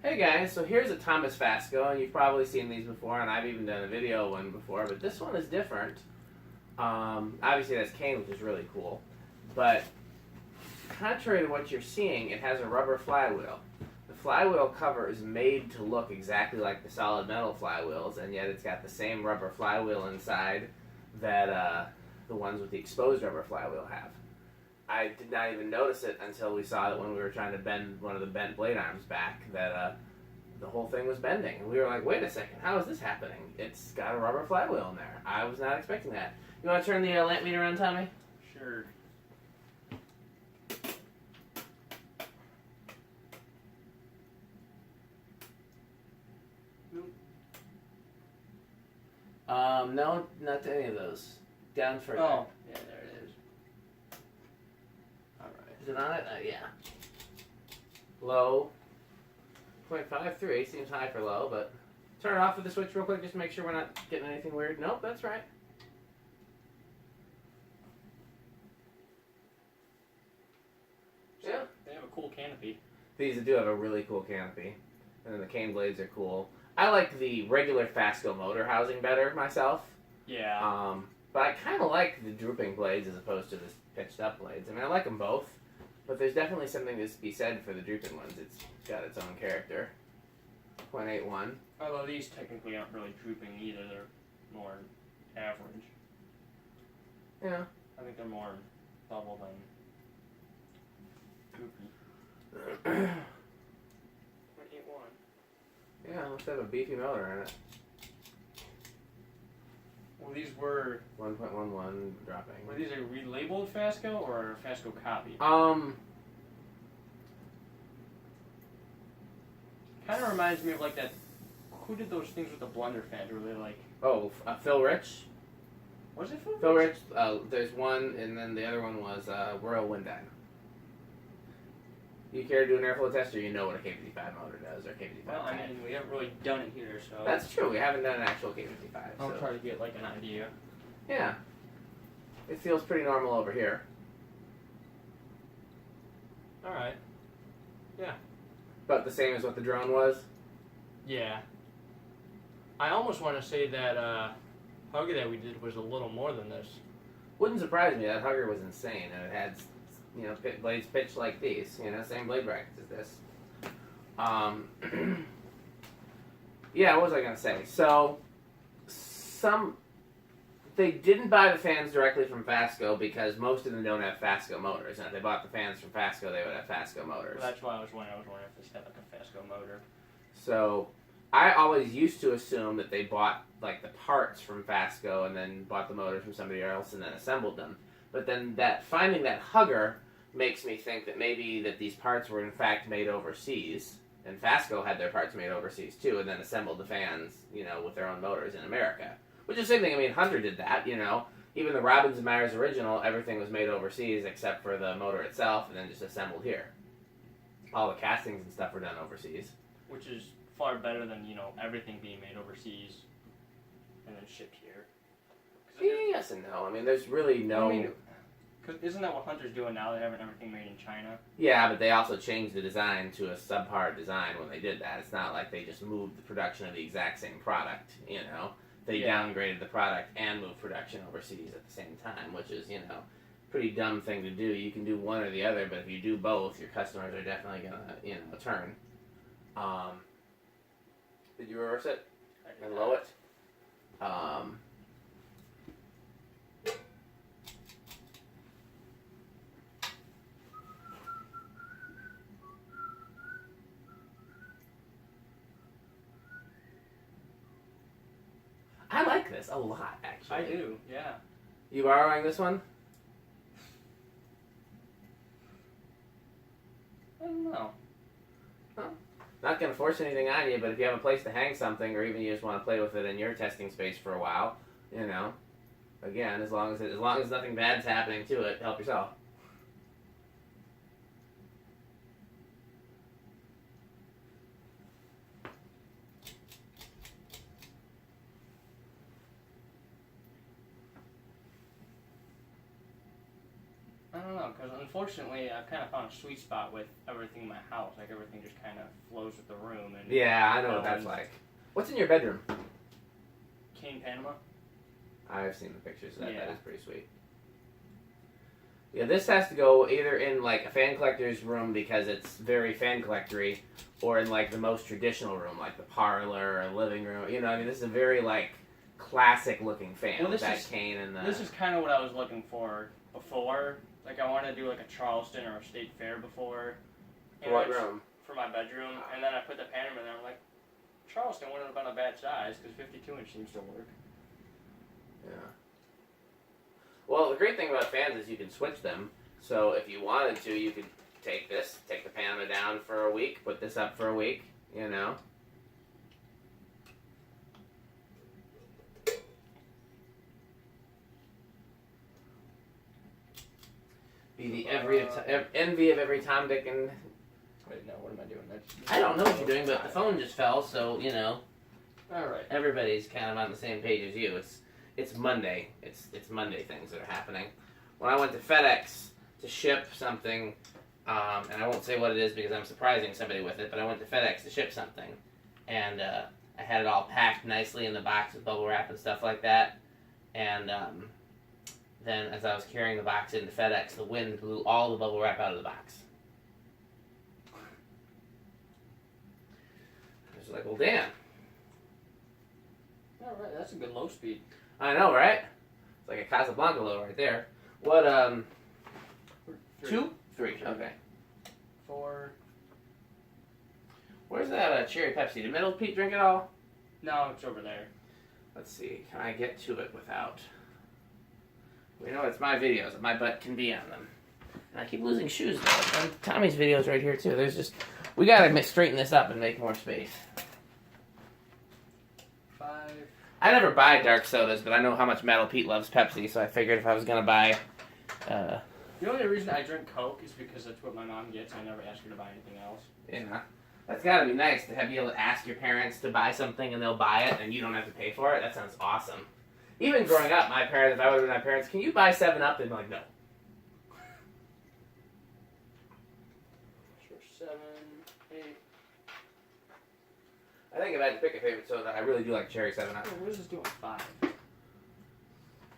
Hey guys, so here's a Thomas Fasco, and you've probably seen these before, and I've even done a video one before, but this one is different. Obviously that's cane, which is really cool, but contrary to what you're seeing, it has a rubber flywheel. The flywheel cover is made to look exactly like the solid metal flywheels, and yet it's got the same rubber flywheel inside that the ones with the exposed rubber flywheel have. I did not even notice it until we saw it when we were trying to bend one of the bent blade arms back, that the whole thing was bending. And we were like, wait a second, how is this happening? It's got a rubber flywheel in there. I was not expecting that. You want to turn the lamp meter on, Tommy? Sure. No, not to any of those. Down further. Oh, yeah, there it is. Alright. Is it on it? Yeah. Low. 0.53 seems high for low, but turn it off with the switch real quick just to make sure we're not getting anything weird. Nope, that's right. So Yeah. they have a cool canopy. These do have a really cool canopy. And then the cane blades are cool. I like the regular Fasco motor housing better myself. Yeah. But I kind of like the drooping blades as opposed to the pitched up blades. I mean, I like them both. But there's definitely something to be said for the drooping ones. It's got its own character. 0.81. Although these technically aren't really drooping either. They're more average. Yeah. I think they're more level than droopy. 0.81. Yeah, let's have a beefy motor in it. Well, these were 1.11 dropping. Were these a relabeled Fasco or a Fasco copy? Kind of reminds me of like that. Who did those things with the blender fans? Were they like? Oh, Phil Rich. Was it Phil? Phil Rich. There's one, and then the other one was Royal Windine. You care to do an airflow test, or you know what a K55 motor does, or K55? Well, I mean, we haven't really done it here, so. That's true. We haven't done an actual K55. I'll So. try to get like an idea. Yeah. It feels pretty normal over here. All right. Yeah. But the same as what the drone was? Yeah. I almost want to say that hugger that we did was a little more than this. Wouldn't surprise me. That hugger was insane, and it had, blades pitched like these. Same blade brackets as this. Yeah, what was I going to say? So, they didn't buy the fans directly from Fasco because most of them don't have Fasco motors. And if they bought the fans from Fasco, they would have Fasco motors. Well, that's why I was wondering if this had like a Fasco motor. So, I always used to assume that they bought like the parts from Fasco and then bought the motors from somebody else and then assembled them. But then finding that hugger makes me think that maybe that these parts were in fact made overseas, and Fasco had their parts made overseas too, and then assembled the fans, with their own motors in America. Which is the same thing. I mean, Hunter did that. Even the Robbins and Myers original, everything was made overseas except for the motor itself, and then just assembled here. All the castings and stuff were done overseas. Which is far better than everything being made overseas and then shipped here. Yes and no. I mean, there's really no. Because isn't that what Hunter's doing now? They have everything made in China. Yeah, but they also changed the design to a subpar design when they did that. It's not like they just moved the production of the exact same product, They downgraded the product and moved production overseas at the same time, which is, pretty dumb thing to do. You can do one or the other, but if you do both, your customers are definitely going to, turn. Did you reverse it and low it? I like this a lot, actually. I do, yeah. You borrowing this one? I don't know. Not going to force anything on you, but if you have a place to hang something, or even you just want to play with it in your testing space for a while, again, as long as nothing bad's happening to it, help yourself. I don't know. No, because unfortunately, I've kind of found a sweet spot with everything in my house. Like, everything just kind of flows with the room. And Yeah, I know what that's like. What's in your bedroom? Cane Panama. I've seen the pictures of that. Yeah. That is pretty sweet. Yeah, this has to go either in like a fan collector's room because it's very fan collectory, or in like the most traditional room, like the parlor or living room. You know, I mean, this is a very like classic looking fan Well, with this that is- cane and the. This is kind of what I was looking for before. Like, I wanted to do like a Charleston or a State Fair before. For what it's room? For my bedroom. And then I put the Panama in there. I'm like, Charleston wouldn't have been a bad size because 52-inch seems to work. Yeah. Well, the great thing about fans is you can switch them. So if you wanted to, you could take this, take the Panama down for a week, put this up for a week. You know. Be the envy of every Tom, Dick, and Wait, no, what am I doing? That's, I don't know what you're doing, but the phone just fell, so you know Alright. everybody's kind of on the same page as you. It's Monday. It's Monday things that are happening. When I went to FedEx to ship something, and I won't say what it is because I'm surprising somebody with it, but I went to FedEx to ship something, and I had it all packed nicely in the box with bubble wrap and stuff like that, and then as I was carrying the box into FedEx, the wind blew all the bubble wrap out of the box. I was like, well, damn. Alright, that's a good low speed. I know, right? It's like a Casablanca low right there. What, Three. 2? 3, okay. 4. Where's that cherry Pepsi? Did Middle Pete drink it all? No, it's over there. Let's see. Can I get to it without? You know, it's my videos, and my butt can be on them. And I keep losing shoes, though. And Tommy's video's right here, too. There's just... We gotta straighten this up and make more space. 5. I never buy dark sodas, but I know how much Metal Pete loves Pepsi, so I figured if I was gonna buy... The only reason I drink Coke is because that's what my mom gets. I never ask her to buy anything else. Yeah. That's gotta be nice to be able to ask your parents to buy something and they'll buy it and you don't have to pay for it. That sounds awesome. Even growing up, my parents, if I would have been my parents, can you buy 7-Up? They'd be like, no. Sure, 7, 8. I think if I had to pick a favorite soda, I really do like cherry 7-Up. Oh, what is this doing? 5.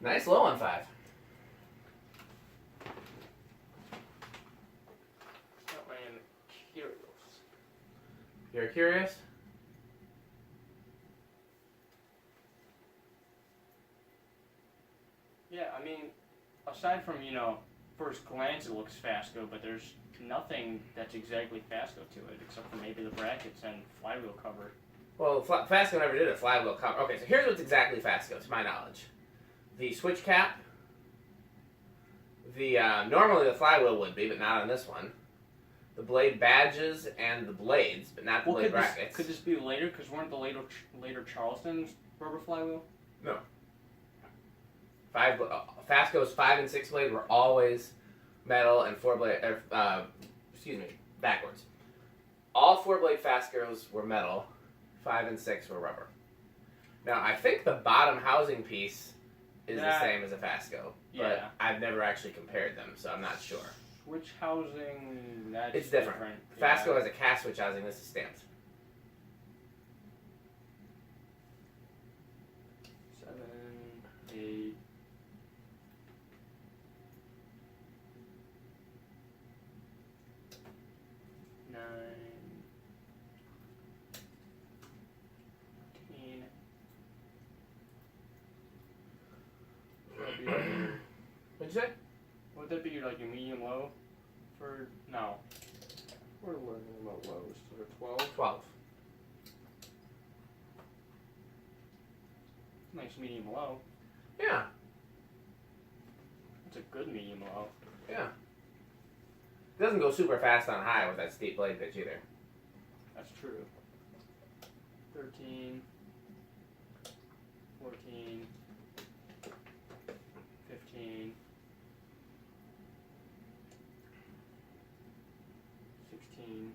Nice low on 5. I am curious. You're curious? Yeah, I mean, aside from, first glance it looks Fasco, but there's nothing that's exactly Fasco to it, except for maybe the brackets and flywheel cover. Well, Fasco never did a flywheel cover. Okay, so here's what's exactly Fasco, to my knowledge. The switch cap, normally the flywheel would be, but not on this one. The blade badges and the blades, but not the blade brackets. Could this be later? Because weren't the later Charleston's rubber flywheel? Fasco's 5 and 6 blade were always metal, and 4 blade, backwards. All 4 blade Fascos were metal, 5 and 6 were rubber. Now, I think the bottom housing piece is the same as a Fasco, but I've never actually compared them, so I'm not sure. Switch housing, that's It's different. Fasco has a cast switch housing, this is stamped. 7, 8. What'd you say? Would that be like a medium low? No. We're learning about lows. So 12. 12. Nice medium low. Yeah. It's a good medium low. Yeah. It doesn't go super fast on high with that steep blade pitch either. That's true. 13. 14. 15. 16.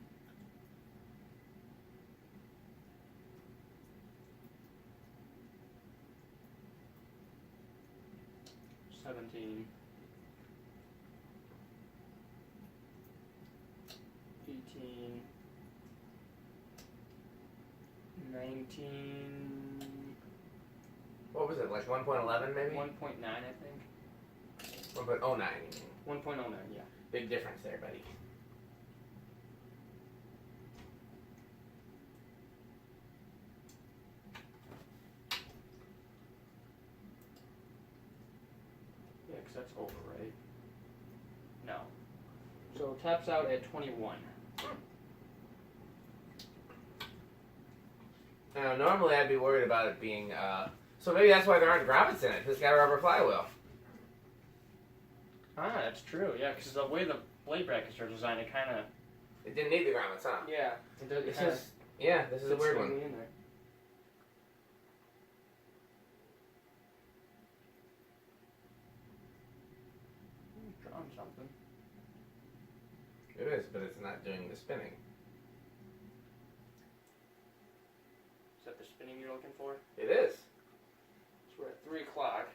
17. What was it, like 1.11 maybe? 1.9, I think. 1.09, you mean. 1.09, yeah. Big difference there, buddy. Yeah, because that's over, right? No. So it taps out at 21. Now, normally I'd be worried about it being, so maybe that's why there aren't grommets in it, because it's got a rubber flywheel. Ah, that's true, yeah, because the way the blade brackets are designed, it kind of... It didn't need the grommets, huh? Yeah. It does, This is, yeah, this is a weird one. In there. Drawing something. It is, but it's not doing the spinning. Is that the spinning you're looking for? It is. So we're at 3 o'clock.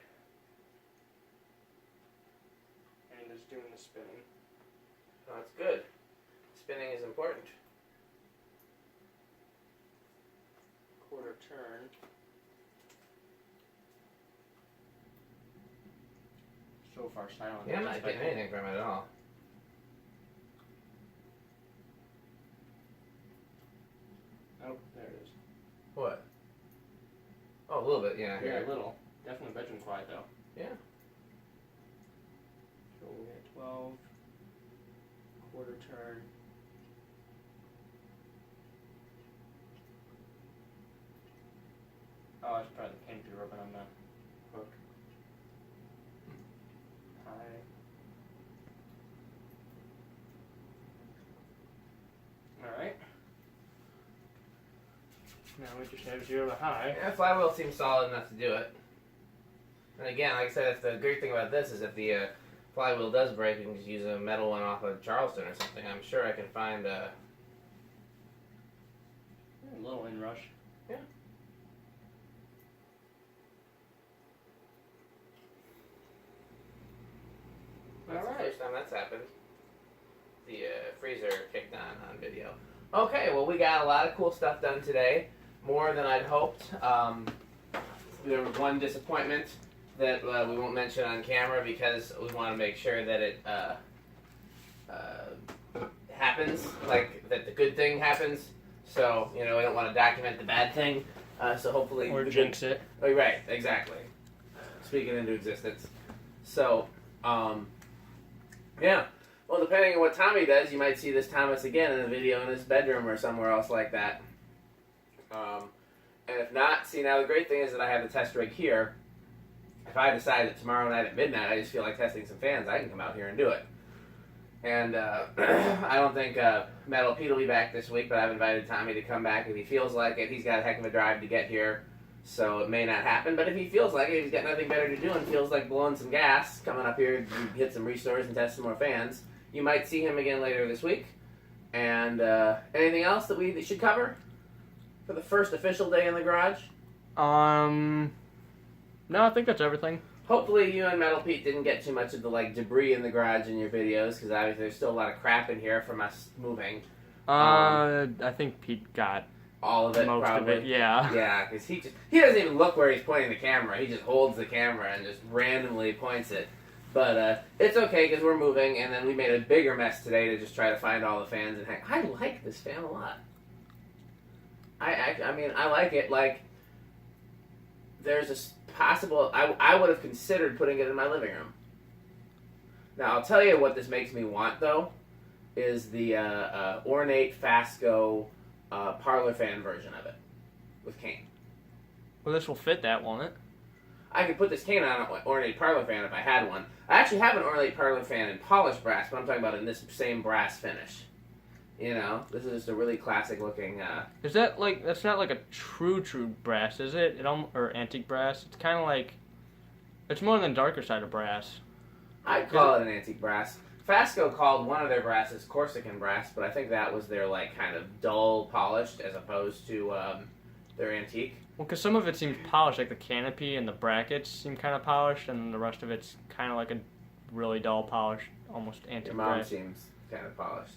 And it's doing the spinning. Oh, that's good. Spinning is important. Quarter turn. So far silent. Yeah, I'm not getting anything from it at all. Oh, there it is. What? Oh, a little bit, yeah. Yeah, Here. a little. Definitely bedroom quiet though. Yeah. So we had 12. Quarter turn. Oh, it's probably the canopy rubbing on the hook. High. Alright. Now we just have 0 to high. Yeah, flywheel seems solid enough to do it. And again, like I said, that's the great thing about this is if the flywheel does break, we can just use a metal one off of Charleston or something. I'm sure I can find A little inrush. Yeah. That's the first time that's happened. The freezer kicked on video. Okay, well we got a lot of cool stuff done today. More than I'd hoped. There was one disappointment that we won't mention on camera because we want to make sure that it happens, like that the good thing happens. So, you know, we don't want to document the bad thing. So hopefully... Or jinx it. Oh, right, exactly. Speaking into existence. So, yeah. Well, depending on what Tommy does, you might see this Thomas again in a video in his bedroom or somewhere else like that. And if not, see, now the great thing is that I have the test rig here. If I decide that tomorrow night at midnight I just feel like testing some fans, I can come out here and do it. And I don't think Metal Pete will be back this week, but I've invited Tommy to come back if he feels like it. He's got a heck of a drive to get here, so it may not happen. But if he feels like it, if he's got nothing better to do and feels like blowing some gas, coming up here to hit some restores and test some more fans, you might see him again later this week. And anything else that we should cover for the first official day in the garage? No, I think that's everything. Hopefully you and Metal Pete didn't get too much of the like debris in the garage in your videos, because obviously there's still a lot of crap in here from us moving. I think Pete got all of it, most probably. of it, yeah. Yeah, because he doesn't even look where he's pointing the camera. He just holds the camera and just randomly points it. But it's okay because we're moving, and then we made a bigger mess today to just try to find all the fans and hang. I like this fan a lot. I mean, I like it. Like, there's a possible... I would have considered putting it in my living room. Now, I'll tell you what this makes me want, though, is the ornate Fasco parlor fan version of it with cane. Well, this will fit that, won't it? I could put this cane on an ornate parlor fan if I had one. I actually have an ornate parlor fan in polished brass, but I'm talking about in this same brass finish. You know, this is just a really classic looking... Is that like, that's not like a true brass, is it? Or antique brass? It's kind of like, it's more than darker side of brass. I'd call it an antique brass. Fasco called one of their brasses Corsican brass, but I think that was their like kind of dull polished as opposed to their antique. Well, because some of it seems polished, like the canopy and the brackets seem kind of polished, and the rest of it's kind of like a really dull polished, almost antique Your mom brass. seems kind of polished.